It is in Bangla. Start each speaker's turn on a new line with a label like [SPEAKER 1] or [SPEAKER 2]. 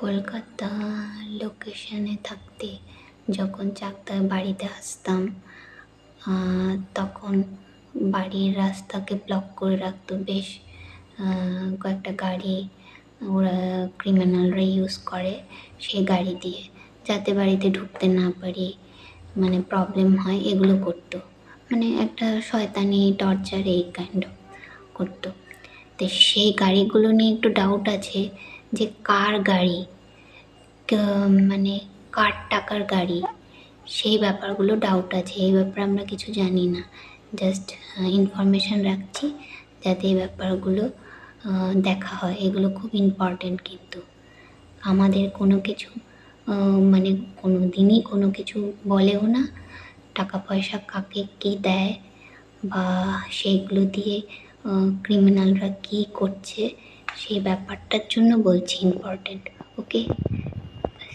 [SPEAKER 1] কলকাতা লোকেশনে থাকতে যখন চাকদার বাড়িতে আসতাম তখন বাড়ির রাস্তাকে ব্লক করে রাখতো বেশ কয়েকটা গাড়ি। ওরা ক্রিমিনালরা ইউজ করে সেই গাড়ি দিয়ে, যাতে বাড়িতে ঢুকতে না পারি, মানে প্রবলেম হয়, এগুলো করতো। মানে একটা শয়তানি টর্চার এই কাইন্ড করতো। তো সেই গাড়িগুলো নিয়ে একটু ডাউট আছে যে কার গাড়ি, মানে কার টাকার গাড়ি, সেই ব্যাপারগুলো ডাউট আছে। এই ব্যাপারে আমরা কিছু জানি না, জাস্ট ইনফরমেশান রাখছি যাতে এই ব্যাপারগুলো দেখা হয়। এগুলো খুব ইম্পর্ট্যান্ট, কিন্তু আমাদের কোনো কিছু মানে কোনো দিনই কোনো কিছু বলেও না। টাকা পয়সা কাকে কী দেয় বা সেইগুলো দিয়ে ক্রিমিনালরা কী করছে সেই ব্যাপারটার জন্য বলছি ইম্পর্ট্যান্ট। ওকে।